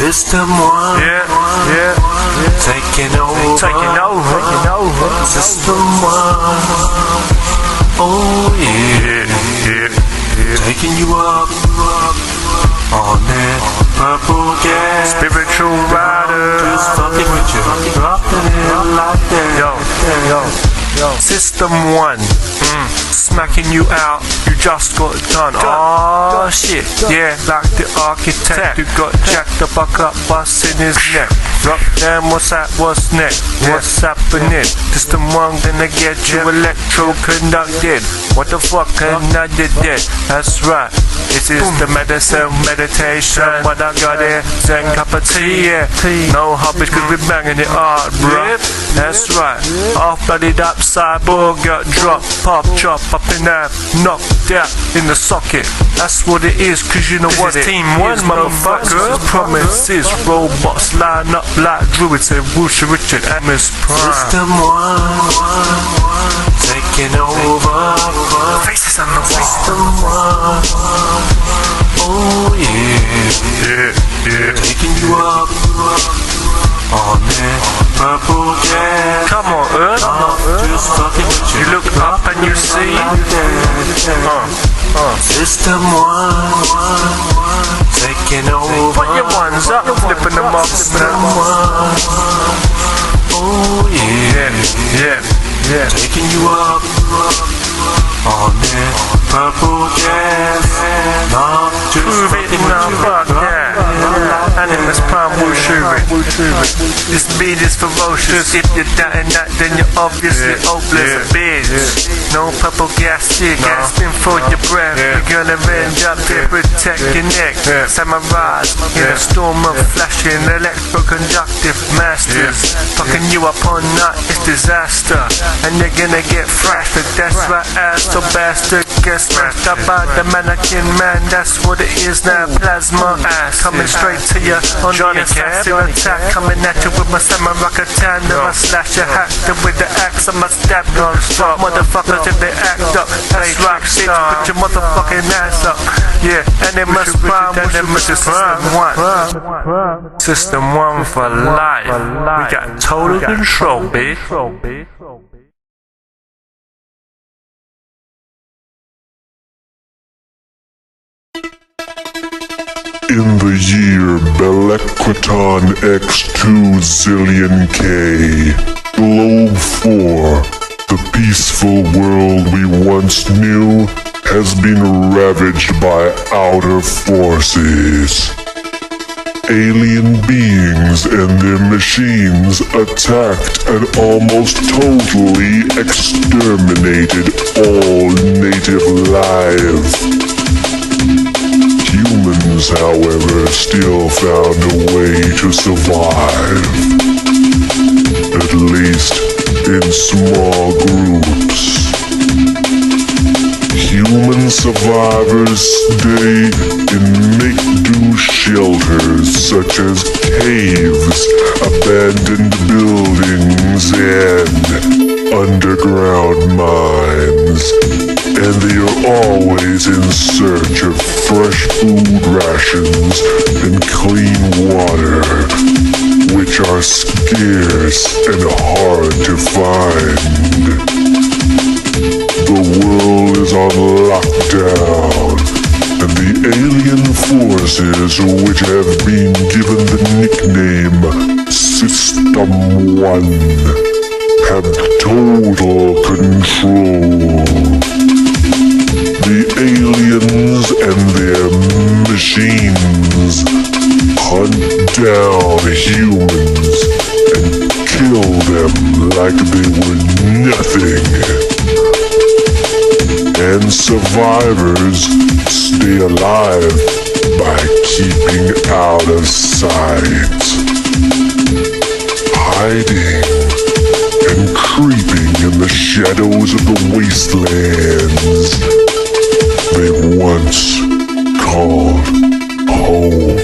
System 1. Yeah. Taking over. System 1. Oh yeah. Taking you up on that purple gas. Spiritual rider. Just fucking with you. Dropping it like that. Yo. System 1. Smacking you out. You just got done. Oh shit. Yeah, like the architect who got jacked the fuck up, busting his neck. Rock down, what's that? What's next? What's happening? System 1 gonna get you electro-conducted. What the fuck? Another dead. That's right. This is the medicine meditation. What I got here, Zen cup of tea, yeah. No hobbies cause we banging it hard, bruh. That's right. Half bloodied up, cyborg got dropped, pop, chop, up in there, knocked out in the socket. That's what it is, cause you know what it Team 1, is, motherfucker. Promises, robots line up like druids and Wusha Richard and Miss Prime. System 1. Taking over. Faces on the wall. System 1. Oh yeah. Taking you up on that purple gas. Come on, Earth. Just fucking with you. You look up and you see. System 1. Taking over. Put your ones up, flipping them off. System 1. Oh yeah. Taking you up on that purple gas. Not just Prove it now, fuck that. Animus Prime Wusha Rich. This beat is ferocious. If you're doubting that, then you're obviously hopeless, bitch. No purple gas, gasping for your breath. You're gonna end up here, protect your neck. Samurais in a storm of flashing electroconductive masters. Fucking you up all night, it's disaster. And you're gonna get thrashed. That's right, ass or bastard. Get smashed up by the mannequin man. That's what it is now. Plasma ass coming straight to you on the assassin attack. Coming at you with my samurai katana. I slash your hat with the axe. I'ma stab non-stop. Motherfuckers if they act up. That's right, bitch. Put your motherfucking ass up. Yeah, and it must prime. System 1 for life. We got total control, bitch. In the year Belequaton X2 zillion K, Globe 4, the peaceful world we once knew, has been ravaged by outer forces. Alien beings and their machines attacked and almost totally exterminated all native life. Humans, however, still found a way to survive. At least in small groups. Human survivors stay in make-do shelters such as caves, abandoned buildings, and underground mines. And they are always in search of fresh food rations and clean water, which are scarce and hard to find. The world is on lockdown, and the alien forces, which have been given the nickname System 1, have total control. The aliens and their machines hunt down humans and kill them like they were nothing. And survivors stay alive by keeping out of sight, hiding and creeping in the shadows of the wastelands they once called home.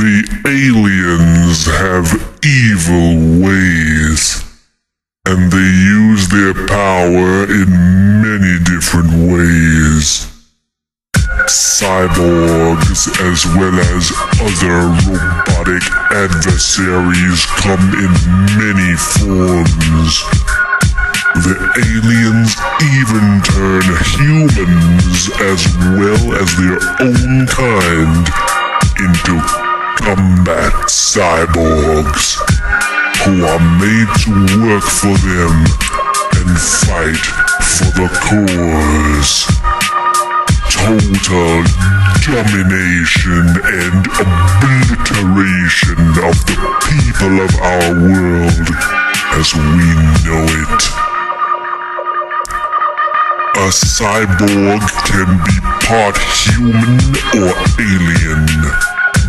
The aliens have evil ways, and they use their power in many different ways. Cyborgs, as well as other robotic adversaries, come in many forms. The aliens even turn humans, as well as their own kind, into combat cyborgs, who are made to work for them and fight for the cause. Total domination and obliteration of the people of our world as we know it. A cyborg can be part human or alien,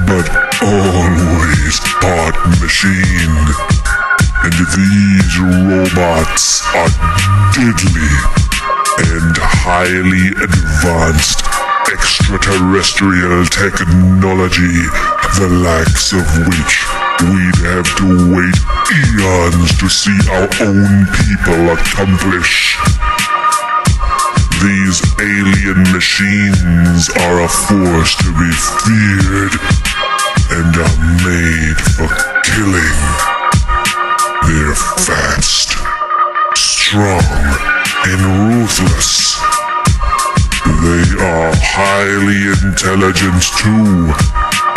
but always part machine. And these robots are deadly and highly advanced extraterrestrial technology, the likes of which we'd have to wait eons to see our own people accomplish. These alien machines are a force to be feared and are made for killing. They're fast, strong, and ruthless. They are highly intelligent too,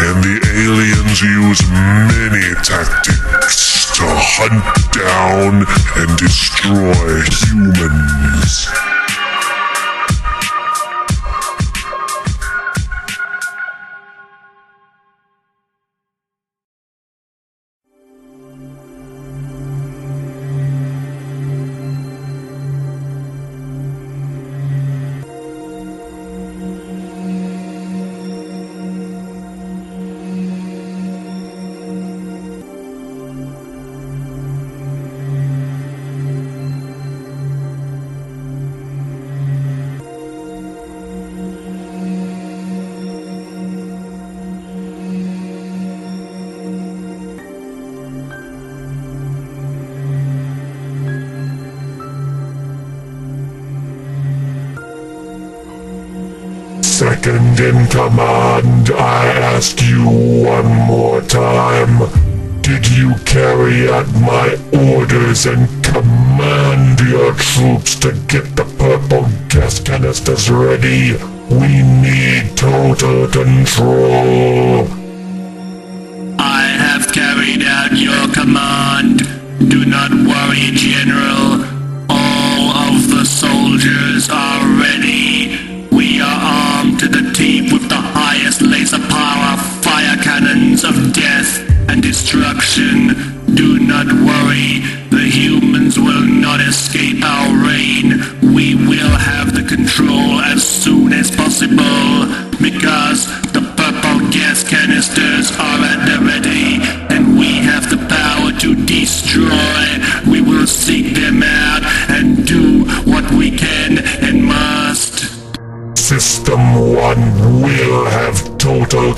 and the aliens use many tactics to hunt down and destroy humans. Second in command, I ask you one more time. Did you carry out my orders and command your troops to get the purple gas canisters ready? We need total control. I have carried out your command. Do not worry, General. All of the soldiers are ready. We are armed to the teeth with the highest laser power fire cannons of death and destruction. Do not worry, the humans will not escape our reign. We will have the control as soon as possible, because the purple gas canister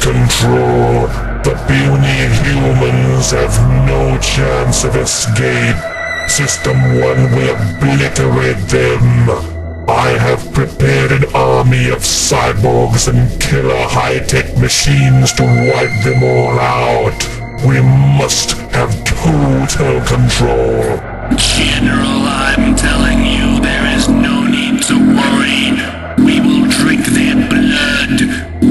control. The puny humans have no chance of escape. System 1 will obliterate them. I have prepared an army of cyborgs and killer high-tech machines to wipe them all out. We must have total control. General, I'm telling you, there is no need to worry. We will drink their blood.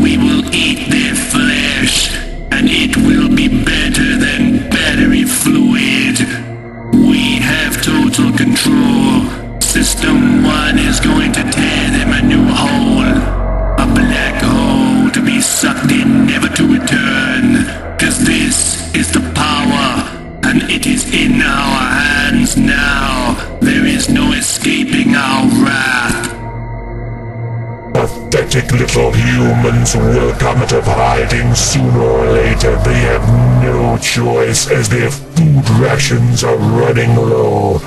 We will eat their flesh. And it will be better than battery fluid. We have total control. System 1 is going to tear them a new hole. A black hole to be sucked in, never to return. 'Cause this is the power, and it is in our hands now. There is no escaping our wrath. Pathetic little humans will come out of hiding sooner or later. They have no choice as their food rations are running low.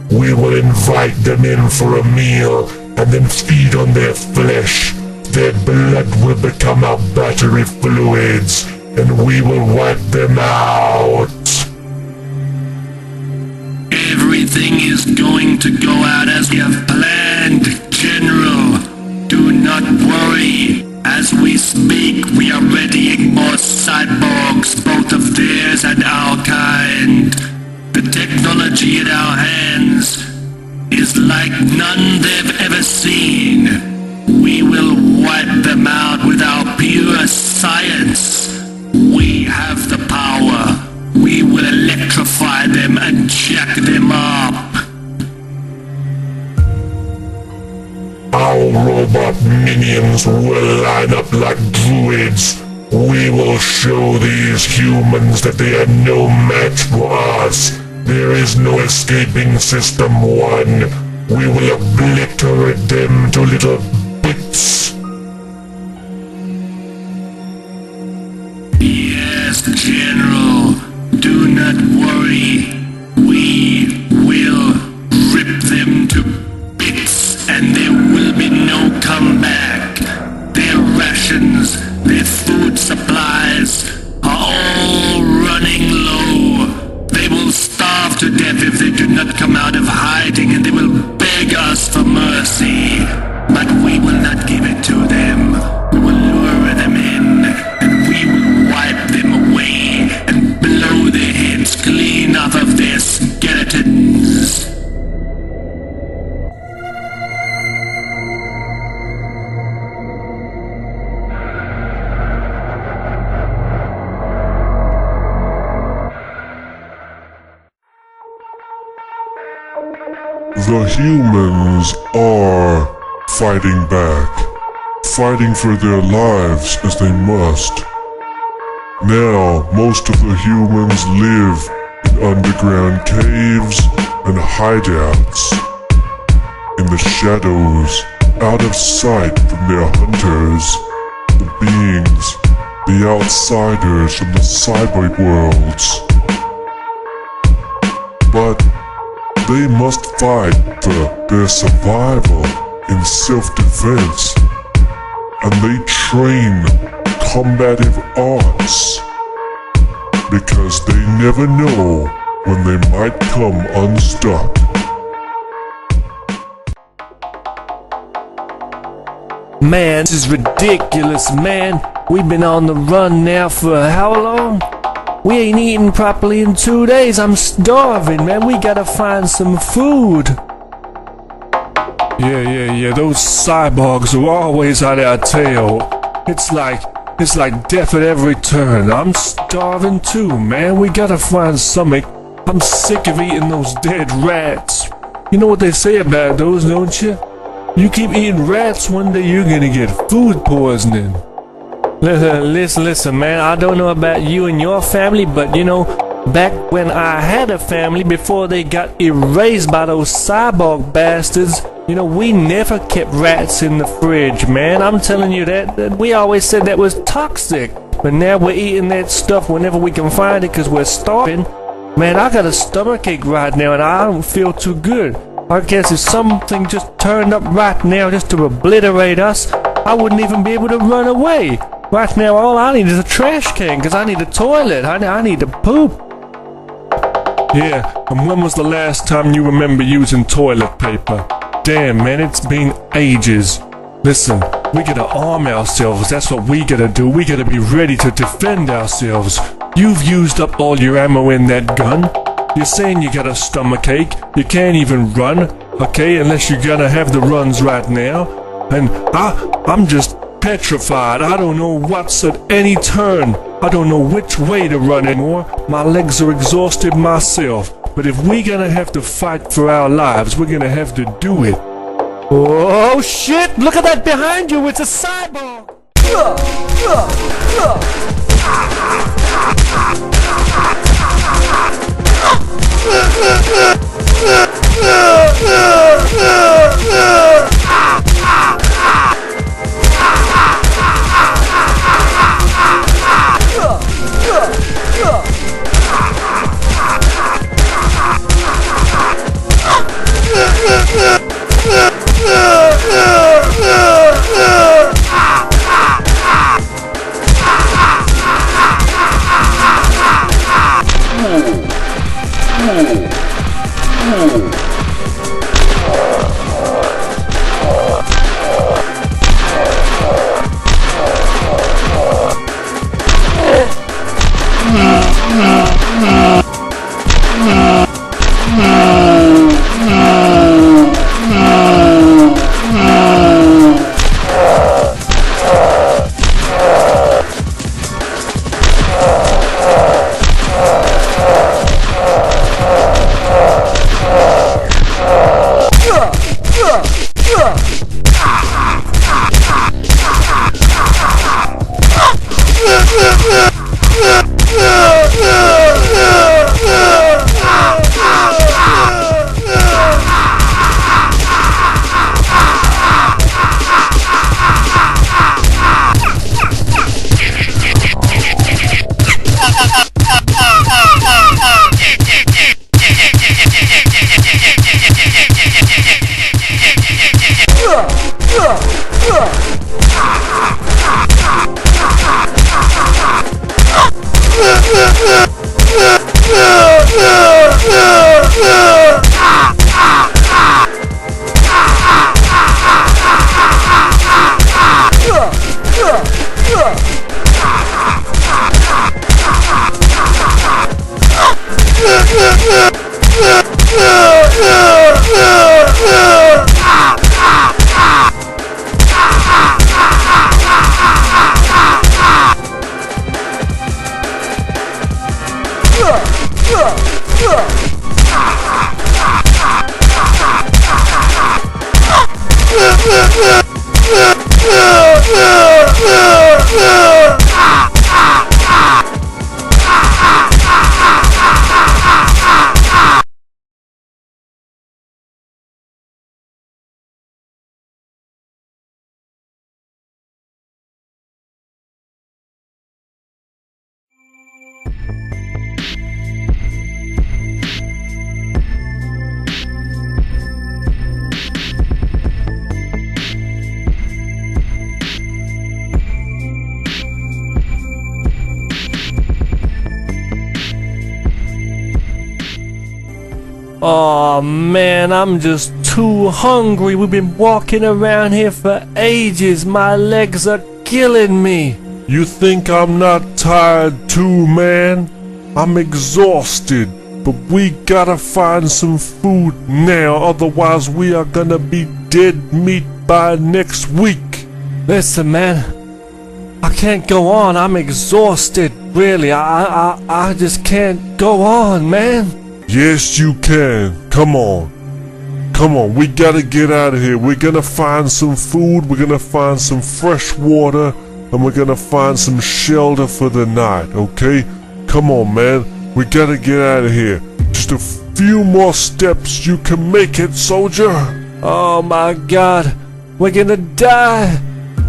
We will invite them in for a meal and then feed on their flesh. Their blood will become our battery fluids, and we will wipe them out. Everything is going to go out as we have planned, General. Do not worry. As we speak, we are readying more cyborgs, both of theirs and our kind. The technology in our hands is like none they've ever seen. We will wipe them out with our pure science. We have the power. We will electrify them and jack them up. Our robot minions will line up like druids. We will show these humans that they are no match for us. There is no escaping System 1. We will obliterate them to little bits. Yes, General. Do not worry. We will rip them to bits, and there will be no comeback. Their rations, their food supplies are all running low. They will starve to death if they do not come out of hiding, and they will beg us for mercy. But we will not give it to them. We will lure them in, and we will wipe them away and blow their heads clean off of their skeletons. The humans are fighting back, fighting for their lives as they must. Now, most of the humans live in underground caves and hideouts, in the shadows, out of sight from their hunters, the beings, the outsiders from the cyber worlds. But they must fight for their survival in self-defense, and they train combative arts, because they never know when they might come unstuck. Man, this is ridiculous, man. We've been on the run now for how long? We ain't eaten properly in 2 days. I'm starving, man. We gotta find some food. Yeah. Those cyborgs are always on our tail. It's like death at every turn. I'm starving too, man. We gotta find something. I'm sick of eating those dead rats. You know what they say about those, don't you? You keep eating rats, one day you're gonna get food poisoning. Listen, man, I don't know about you and your family, but you know, back when I had a family, before they got erased by those cyborg bastards, you know, we never kept rats in the fridge, man. I'm telling you that we always said that was toxic. But now we're eating that stuff whenever we can find it because we're starving. Man, I got a stomachache right now and I don't feel too good. I guess if something just turned up right now just to obliterate us, I wouldn't even be able to run away. Right now, all I need is a trash can, because I need a toilet. I need to poop. Yeah, and when was the last time you remember using toilet paper? Damn, man, it's been ages. Listen, we gotta arm ourselves. That's what we gotta do. We gotta be ready to defend ourselves. You've used up all your ammo in that gun. You're saying you got a stomachache. You can't even run, okay, unless you're gonna have the runs right now. And I'm just petrified. I don't know what's at any turn. I don't know which way to run anymore. My legs are exhausted myself. But if we're gonna have to fight for our lives, we're gonna have to do it. Oh shit! Look at that behind you! It's a cyborg! Oh man, I'm just too hungry. We've been walking around here for ages. My legs are killing me. You think I'm not tired too, man? I'm exhausted, but we gotta find some food now, otherwise we are gonna be dead meat by next week. Listen, man, I can't go on. I'm exhausted. Really, I just can't go on, man. Yes, you can. Come on. Come on, we gotta get out of here. We're gonna find some food, we're gonna find some fresh water, and we're gonna find some shelter for the night, okay? Come on, man. We gotta get out of here. Just a few more steps. You can make it, soldier. Oh my god. We're gonna die.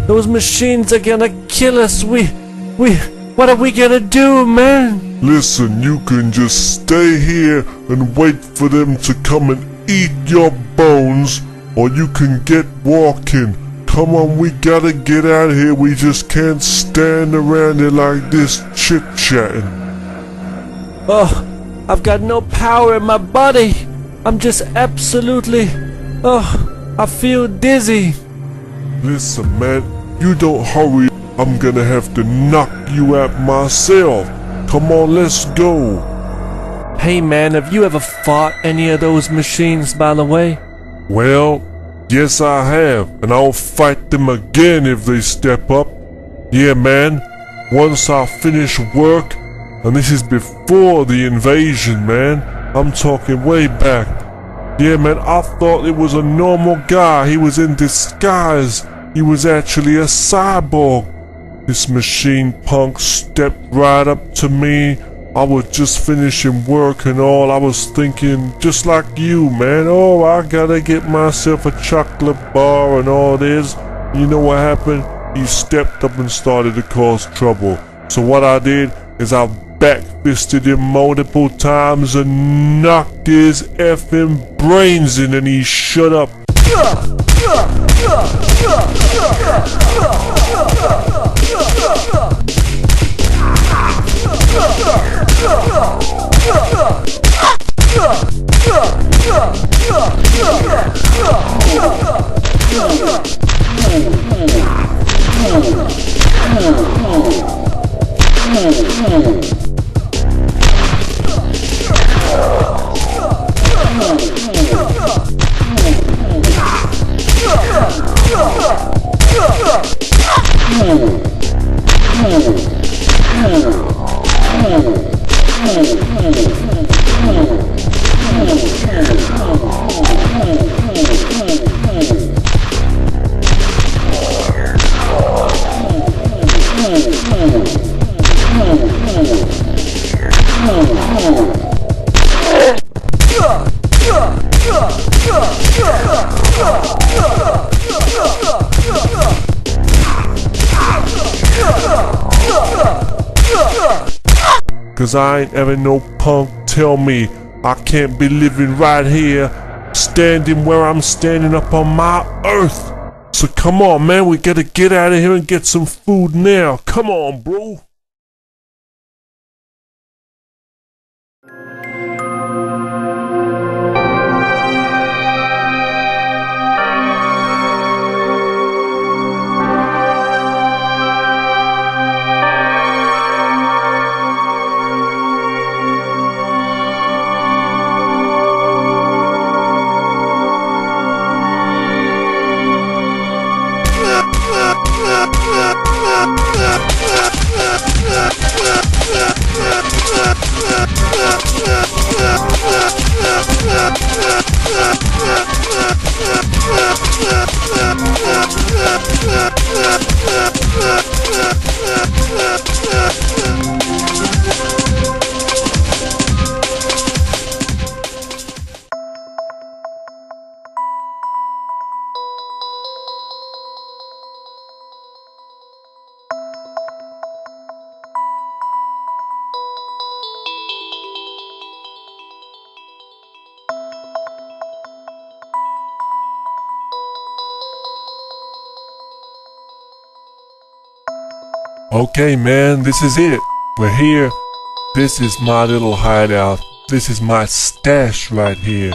Those machines are gonna kill us. What are we gonna do, man? Listen, you can just stay here and wait for them to come and eat your bones, or you can get walking. Come on, we gotta get out of here. We just can't stand around here like this chit-chatting. Oh, I've got no power in my body. I'm just absolutely... Oh, I feel dizzy. Listen, man, you don't hurry. I'm gonna have to knock you out myself. Come on, let's go. Hey man, have you ever fought any of those machines, by the way? Well, yes I have, and I'll fight them again if they step up. Yeah, man, once I finish work, and this is before the invasion, man. I'm talking way back. Yeah, man, I thought it was a normal guy. He was in disguise. He was actually a cyborg. This machine punk stepped right up to me. I was just finishing work and all. I was thinking, just like you, man. Oh, I gotta get myself a chocolate bar and all this. You know what happened? He stepped up and started to cause trouble. So what I did is I back-fisted him multiple times and knocked his effing brains in, and he shut up. Cause I ain't having no punk tell me I can't be living right here, standing where I'm standing up on my earth. So come on, man, we gotta get out of here and get some food now. Come on, bro. Okay, man, this is it. We're here. This is my little hideout. This is my stash right here.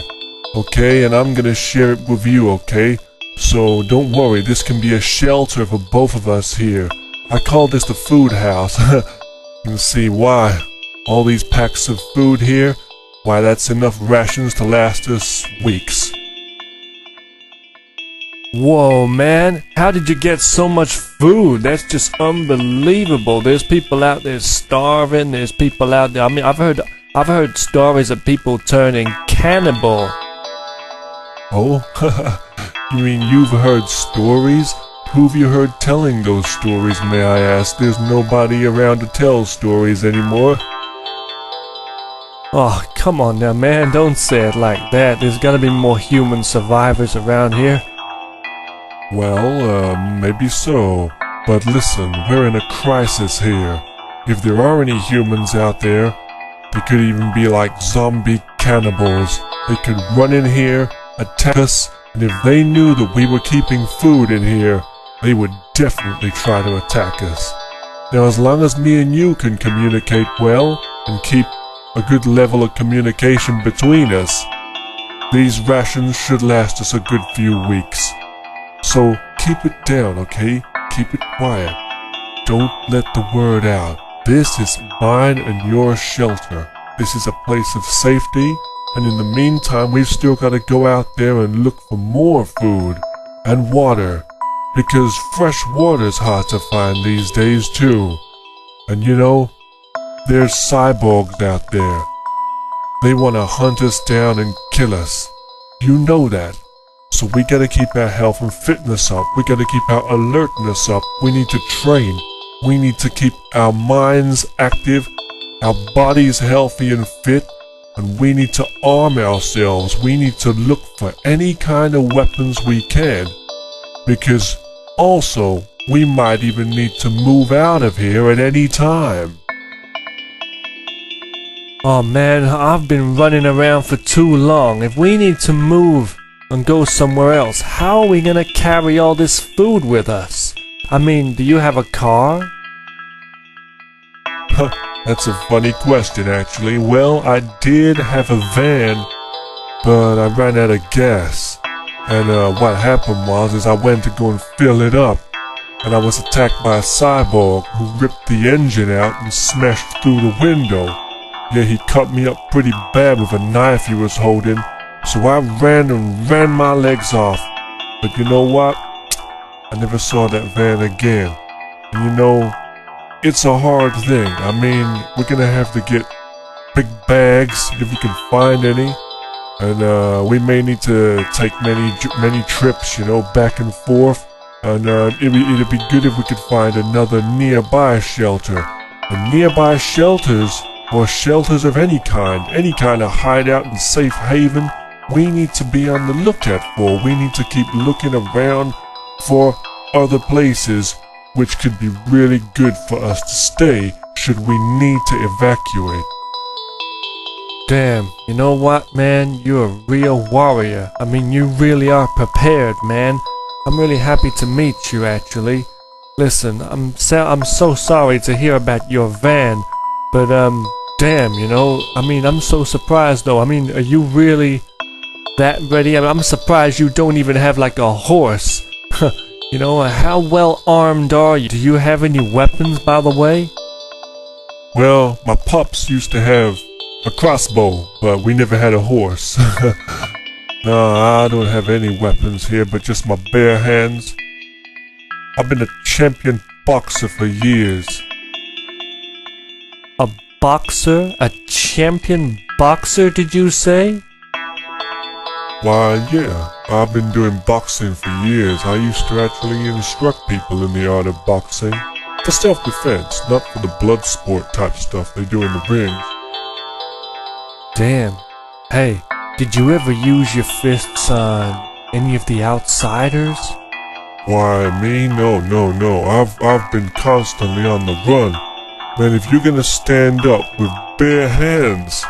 Okay, and I'm gonna share it with you, okay? So don't worry, this can be a shelter for both of us here. I call this the food house. You can see why. All these packs of food here, why that's enough rations to last us weeks. Whoa, man, how did you get so much food? That's just unbelievable. There's people out there starving. There's people out there. I mean, I've heard stories of people turning cannibal. Oh, you mean you've heard stories? Who've you heard telling those stories, may I ask? There's nobody around to tell stories anymore. Oh, come on now, man, don't say it like that. There's gotta be more human survivors around here. Well, maybe so. But listen, we're in a crisis here. If there are any humans out there, they could even be like zombie cannibals. They could run in here, attack us, And if they knew that we were keeping food in here, they would definitely try to attack us. Now, as long as me and you can communicate well and keep a good level of communication between us, these rations should last us a good few weeks. So keep it down, okay? Keep it quiet. Don't let the word out. This is mine and your shelter. This is a place of safety, and in the meantime, we've still got to go out there and look for more food and water, because fresh water's hard to find these days too. And you know, there's cyborgs out there. They want to hunt us down and kill us. You know that. So we gotta keep our health and fitness up. We gotta keep our alertness up. We need to train. We need to keep our minds active, our bodies healthy and fit, and we need to arm ourselves. We need to look for any kind of weapons we can, because also we might even need to move out of here at any time. Oh man, I've been running around for too long. If we need to move and go somewhere else, how are we gonna carry all this food with us? I mean, do you have a car? That's a funny question, actually. Well, I did have a van, but I ran out of gas. And what happened was I went to go and fill it up, and I was attacked by a cyborg who ripped the engine out and smashed through the window. Yeah, he cut me up pretty bad with a knife he was holding, so I ran my legs off. But you know what? I never saw that van again. And you know, it's a hard thing. I mean, we're gonna have to get big bags if we can find any. And we may need to take many trips, you know, back and forth. And it'd be good if we could find another nearby shelter. And nearby shelters, or shelters of any kind of hideout and safe haven, we need to be on the lookout for. We need to keep looking around for other places which could be really good for us to stay should we need to evacuate. Damn, you know what, man? You're a real warrior. I mean, you really are prepared, man. I'm really happy to meet you, actually. Listen, I'm so sorry to hear about your van, but damn, you know, I mean, I'm so surprised though. I mean, are you really that ready? I mean, I'm surprised you don't even have like a horse. You know, how well armed are you? Do you have any weapons, by the way? Well, my pops used to have a crossbow, but we never had a horse. No, I don't have any weapons here, but just my bare hands. I've been a champion boxer for years. A boxer? A champion boxer, did you say? Why, yeah, I've been doing boxing for years. I used to actually instruct people in the art of boxing. For self-defense, not for the blood sport type stuff they do in the ring. Damn. Hey, did you ever use your fists on any of the outsiders? Why, me? No. I've been constantly on the run. Man, if you're gonna stand up with bare hands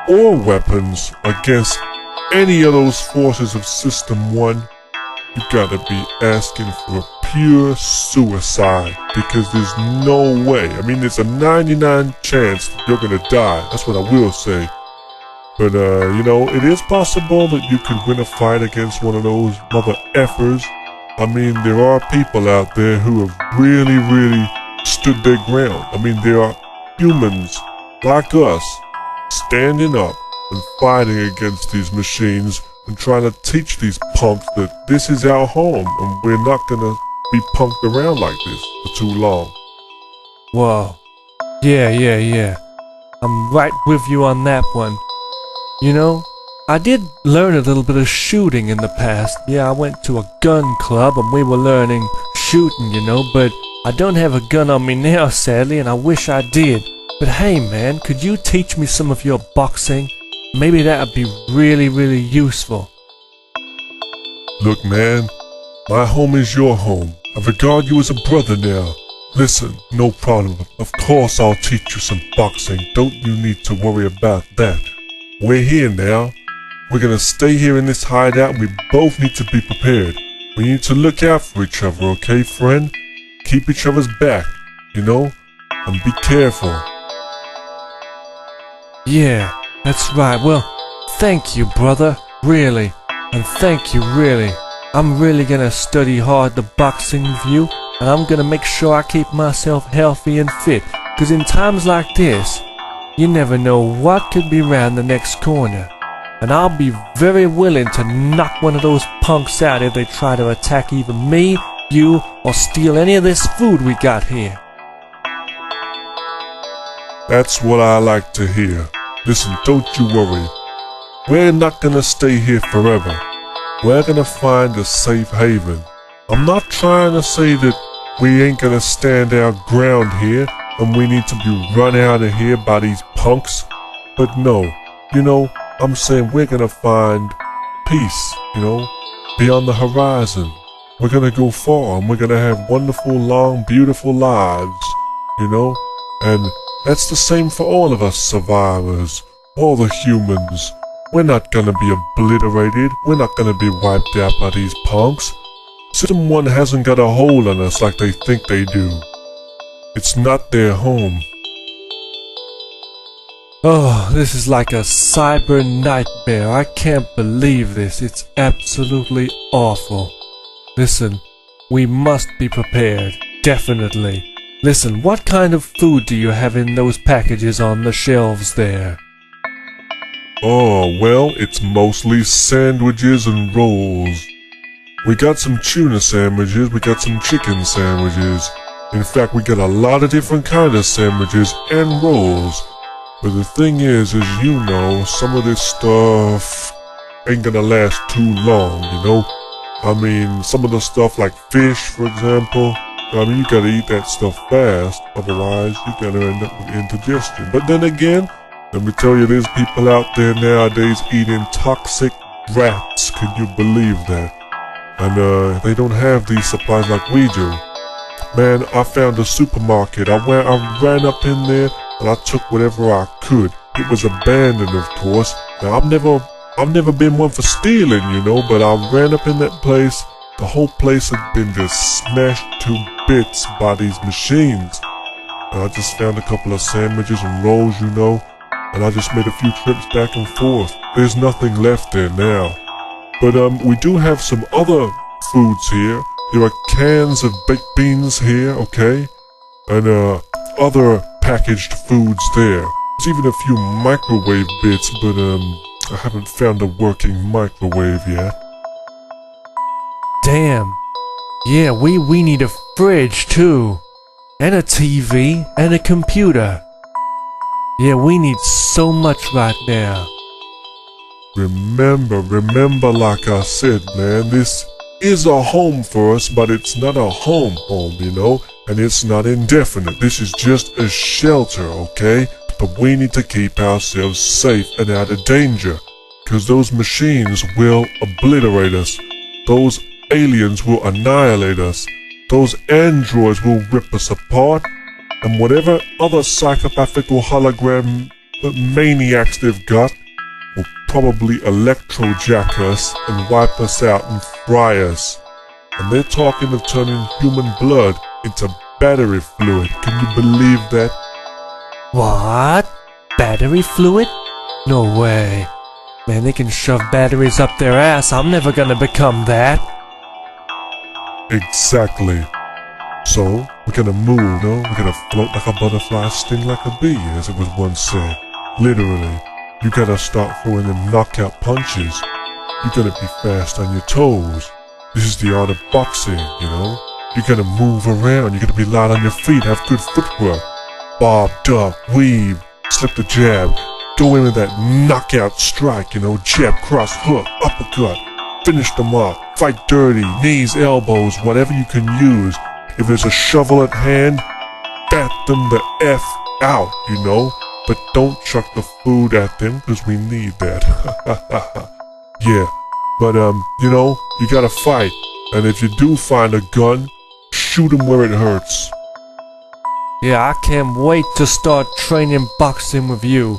or weapons against any of those forces of System 1, you gotta be asking for pure suicide, because there's no way. I mean, there's a 99 chance that you're gonna die. That's what I will say. But, you know, it is possible that you could win a fight against one of those mother effers. I mean, there are people out there who have really stood their ground. I mean, there are humans like us standing up and fighting against these machines and trying to teach these punks that this is our home and we're not gonna be punked around like this for too long. Whoa. Yeah. I'm right with you on that one. You know, I did learn a little bit of shooting in the past. Yeah, I went to a gun club and we were learning shooting, you know, but I don't have a gun on me now, sadly, and I wish I did. But hey, man, could you teach me some of your boxing? Maybe that would be really useful. Look, man, my home is your home. I regard you as a brother now. Listen, no problem. Of course I'll teach you some boxing. Don't you need to worry about that. We're here now. We're gonna stay here in this hideout. We both need to be prepared. We need to look out for each other, okay, friend? Keep each other's back, you know? And be careful. Yeah, that's right. Well, thank you, brother. Really. And thank you, really. I'm really gonna study hard the boxing with you, and I'm gonna make sure I keep myself healthy and fit. 'Cause in times like this, you never know what could be round the next corner. And I'll be very willing to knock one of those punks out if they try to attack either me, you, or steal any of this food we got here. That's what I like to hear. Listen, don't you worry. We're not gonna stay here forever. We're gonna find a safe haven. I'm not trying to say that we ain't gonna stand our ground here and we need to be run out of here by these punks. But no, you know, I'm saying we're gonna find peace, you know, beyond the horizon. We're gonna go far and we're gonna have wonderful, long, beautiful lives, you know, and that's the same for all of us survivors, all the humans. We're not gonna be obliterated, we're not gonna be wiped out by these punks. System 1 hasn't got a hold on us like they think they do. It's not their home. Oh, this is like a cyber nightmare. I can't believe this. It's absolutely awful. Listen, we must be prepared. Definitely. Listen, what kind of food do you have in those packages on the shelves there? Oh, well, it's mostly sandwiches and rolls. We got some tuna sandwiches, we got some chicken sandwiches. In fact, we got a lot of different kinds of sandwiches and rolls. But the thing is you know, some of this stuff ain't gonna last too long, you know? I mean, some of the stuff like fish, for example, I mean, you gotta eat that stuff fast, otherwise you're gonna end up with indigestion. But then again, let me tell you, there's people out there nowadays eating toxic rats, can you believe that? And they don't have these supplies like we do. Man, I found a supermarket, I ran up in there, and I took whatever I could. It was abandoned, of course. Now, I've never been one for stealing, you know, but I ran up in that place. The whole place had been just smashed to bits by these machines. And I just found a couple of sandwiches and rolls, you know, and I just made a few trips back and forth. There's nothing left there now. But we do have some other foods here. There are cans of baked beans here, okay? And other packaged foods there. There's even a few microwave bits, but I haven't found a working microwave yet. Damn. Yeah, we need a fridge too. And a TV and a computer. Yeah, we need so much right now. Remember like I said, man, this is a home for us, but it's not a home, you know? And it's not indefinite. This is just a shelter, okay? But we need to keep ourselves safe and out of danger. Because those machines will obliterate us. Those aliens will annihilate us. Those androids will rip us apart. And whatever other psychopathic or hologram maniacs they've got will probably electrojack us and wipe us out and fry us. And they're talking of turning human blood into battery fluid. Can you believe that? What? Battery fluid? No way. Man, they can shove batteries up their ass. I'm never gonna become that. Exactly. So, we're gonna move, no? We're gonna float like a butterfly, sting like a bee, as it was once said. Literally. You gotta start throwing them knockout punches. You gotta be fast on your toes. This is the art of boxing, you know? You gotta move around, you gotta be light on your feet, have good footwork. Bob, duck, weave, slip the jab, go in with that knockout strike, you know, jab, cross, hook, uppercut, finish them off, fight dirty, knees, elbows, whatever you can use. If there's a shovel at hand, bat them the F out, you know, but don't chuck the food at them, cause we need that. Yeah, but you know, you gotta fight, and if you do find a gun, shoot them where it hurts. Yeah, I can't wait to start training boxing with you.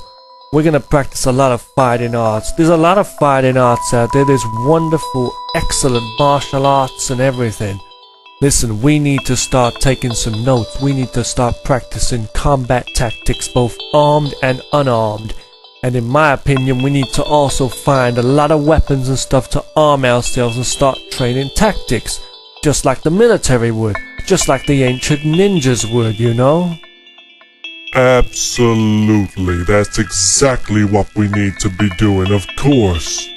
we're gonna practice a lot of fighting arts. There's a lot of fighting arts out there. There's wonderful, excellent martial arts and everything. Listen, we need to start taking some notes. We need to start practicing combat tactics, both armed and unarmed. And in my opinion, we need to also find a lot of weapons and stuff to arm ourselves and start training tactics. Just like the military would. Just like the ancient ninjas would, you know? Absolutely. That's exactly what we need to be doing, of course.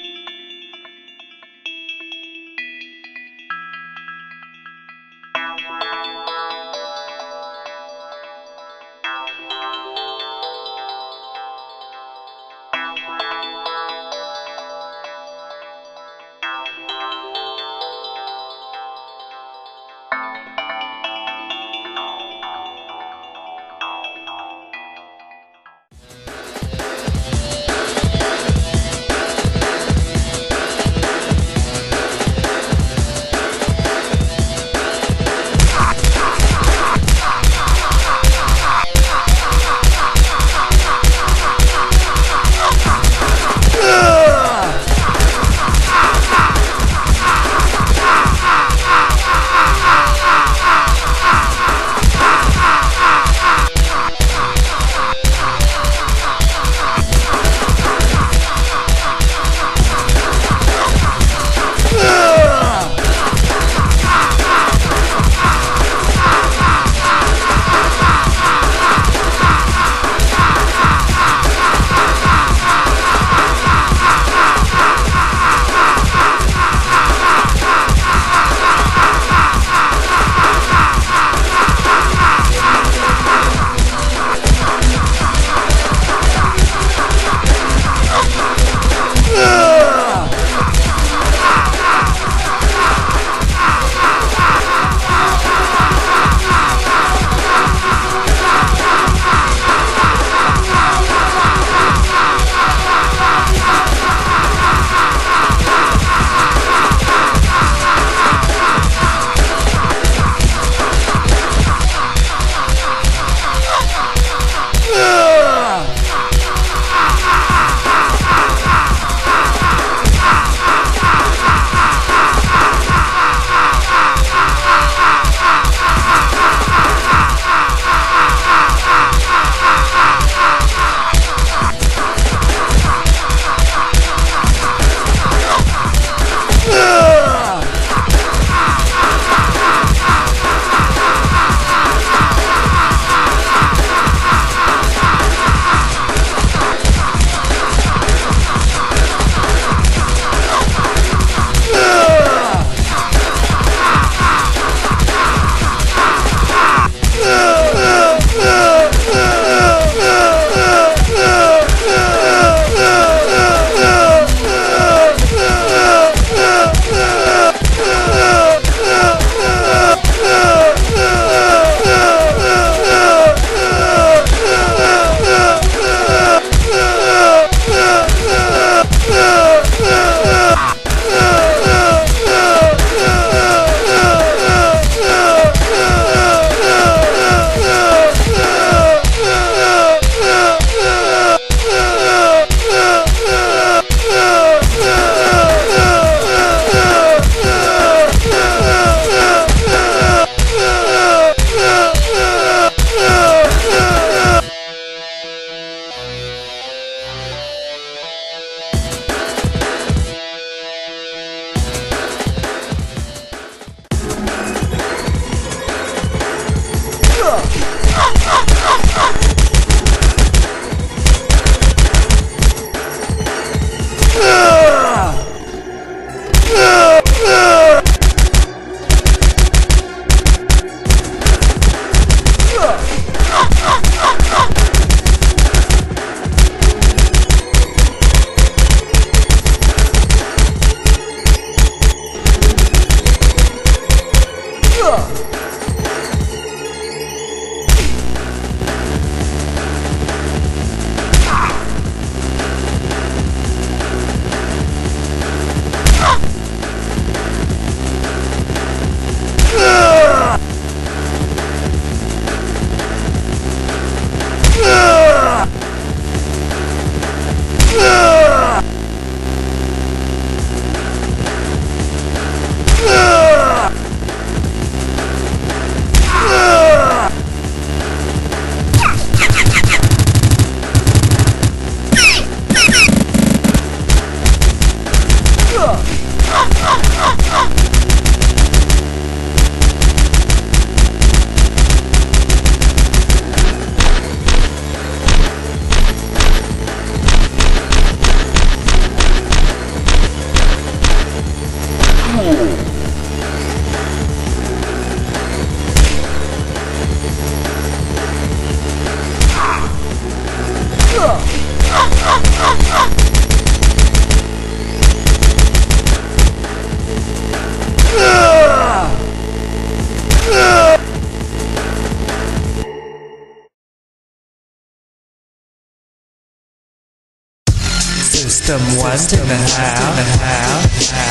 System 1 in the house,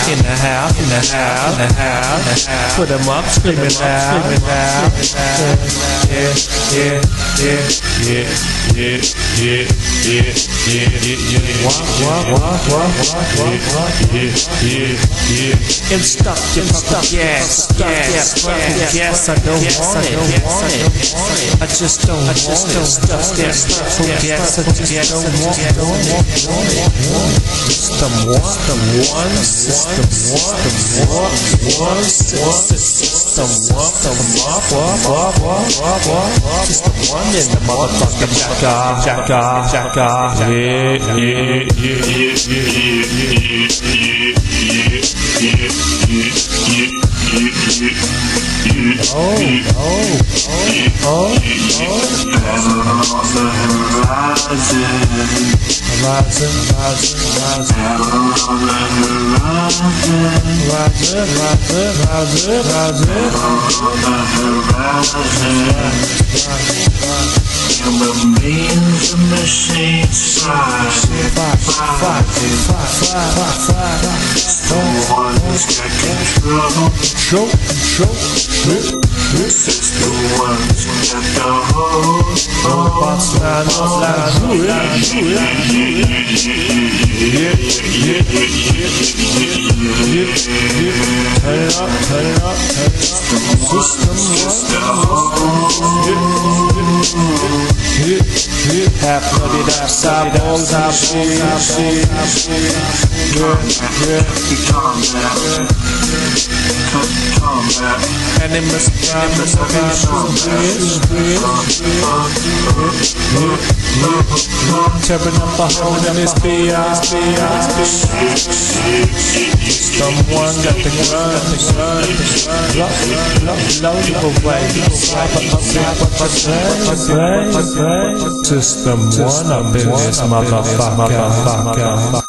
in the house, in the house, in the house. Put 'em up, screaming loud, yeah, yeah, yeah, yeah, yeah, yeah, yeah, yeah. I'm stuck, yes, yes, I don't want it. I just don't want it. Stuck, yes, yes, I just don't want it. System 1, system 1, system 1 in the motherfucking jacka, Human beings and machines Someone's got control. System 1's got the whole. And it must tearing up a hole in this BI. Someone got the gun, load away. System 1 up in this motherfucker.